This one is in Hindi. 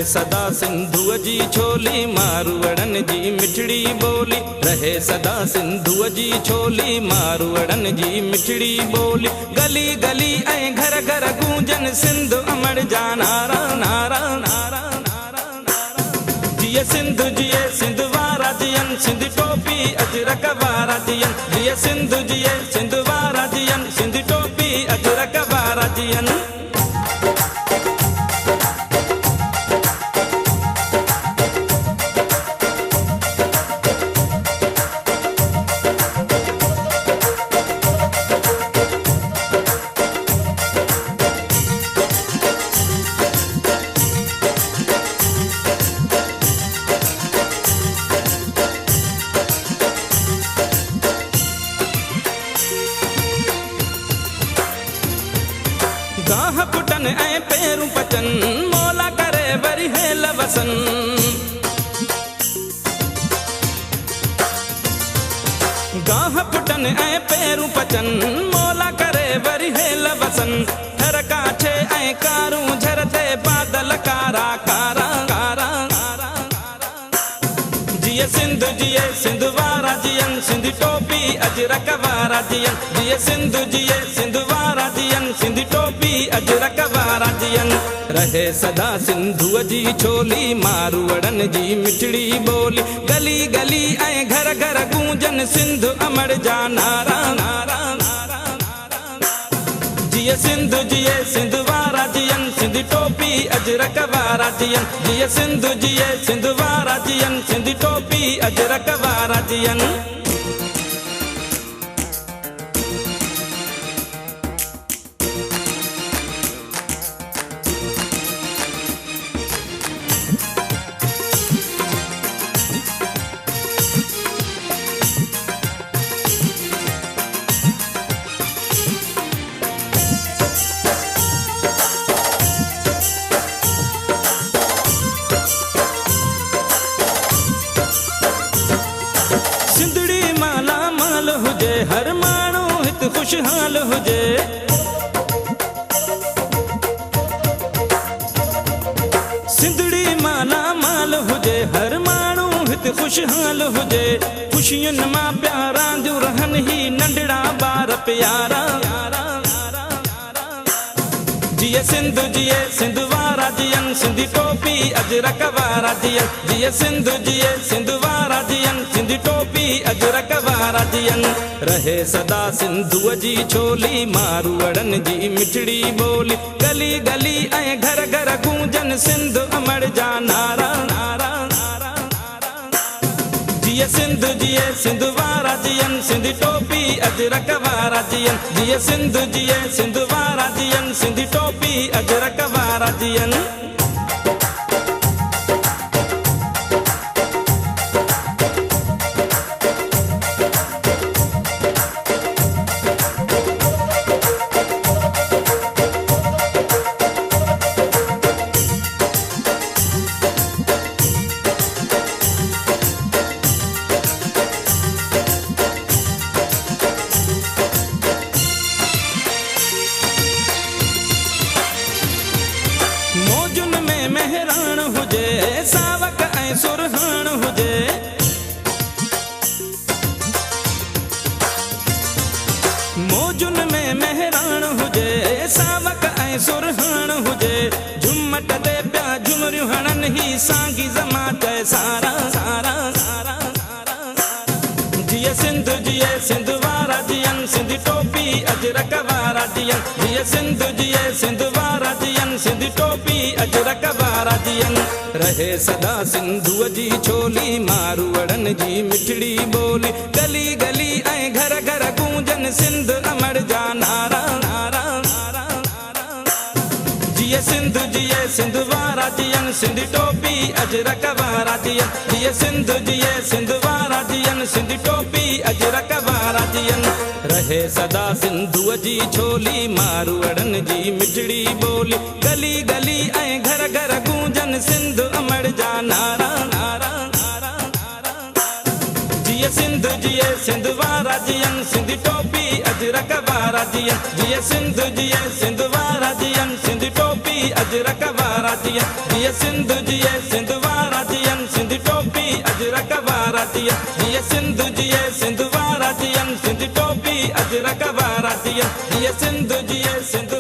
सदा सिंधुअ जी छोली मारवड़न जी मिठड़ी बोली। रहे सदा सिंधुअ जी छोली मारवड़न जी मिठड़ी बोली। गली गली ऐं घर घर गूंजन सिंध अमर जा नारा नारा नारा नारा नारा। जिए सिंध जिए सिंध वारा जियन सिंध टोपी अजरक वारा जियन। जिए सिंध जिए सिंध वारा जियन सिंध टोपी अजरक वारा जियन। गाह पुटन ऐं पेरूं पचन मोला करे वरी हेल वसन। गाह पुटन ऐं पेरूं पचन मोला करे वरी हेल वसन। थर काछे ऐं कारूं झरते बादल कारा कारा कारा कारा। जिए सिंध जिए सिंध वारा जियन सिंध टोपी अजरक वारा जियन। जिए सिंध जिए सिंध वारा जियन सिंध टोपी अजरक वारा जियन। रहे सदा सिंधुअ जी छोली मारवड़न जी मिठड़ी बोली। गली गली ऐं घर घर गूंजन सिंध अमर जा नारा नारा नारा नारा। जिए सिंध जिए सिंध वारा जियन सिंध टोपी अजरक वारा जियन। जिए सिंध जिए सिंध वारा जियन सिंध टोपी अजरक वारा जियन। सिंधड़ी माला माल हुजे हर माण्हू हित खुशहाल हुजे। सिंधड़ी माला माल हुजे हर माण्हू हित खुशहाल हुजे। खुशियुनि मां प्यारा जो रहन ही नंढड़ा ॿार प्यारा। जिए सिंध जिए सिंध वारा जियन सिंध टोपी अजरक वारा जियन। जिए सिंध जिए सिंध वारा जियन सिंध टोपी अजरक वारा जियन। रहे सदा सिंधुअ जी छोली मारवड़न जी मिठड़ी बोली। गली गली ऐं घर घर गूंजन सिंध अमर जा नारा नारा नारा नारा। जिए सिंध जिए सिंध वारा जियन सिंध टोपी अजरक वारा जियन। जिए सिंध जिए सिंध वारा जियन सिंध टोपी अजरक वारा जियन। मौजुन में मेहरान हुजे सावक ऐं सुरहान हुजे। मौजुन में मेहरान हुजे सावक ऐं सुरहान हुजे। झुमट ते पिया झुमरियूं हणन ही सांगी जमात सारा सारा सारा सारा। जिए सिंध जिए सिंध वारा जियन सिंध टोपी अजरक वारा जियन। जिए सिंध जिए सिंध वारा जियन सिंध टोपी अजरक वारा जियन। रहे सदा सिंधुअ जी छोली मारवड़न जी मिठड़ी बोली। गली गली ऐं घर घर गूंजन सिंध अमर जा नारा नारा नारा नारा। जिए सिंध जिए सिंध वारा जियन सिंध टोपी अजरक वारा जियन। जिए सिंध जिए सिंध वारा जियन सिंध टोपी अजरक वारा जियन। रहे सदा सिंधुअ जी छोली मारवड़न जी मिठड़ी बोली। गली गली ऐं घर घर गूंजन सिंध अमर जा नारा नारा नारा नारा। जिए सिंध जिए सिंध वारा जियन सिंध टोपी अजरक वारा जियन। जिए सिंध जिए सिंध वारा जियन सिंध टोपी अजरक वारा थियनि जीअं सिंध जिए सिंध वारा थियनि सिंध टोपी अजरक वारा थियनि जीअं सिंध जिए सिंध वारा थियनि सिंध टोपी अजरक वारा थियनि जीअं सिंध जिए सिंध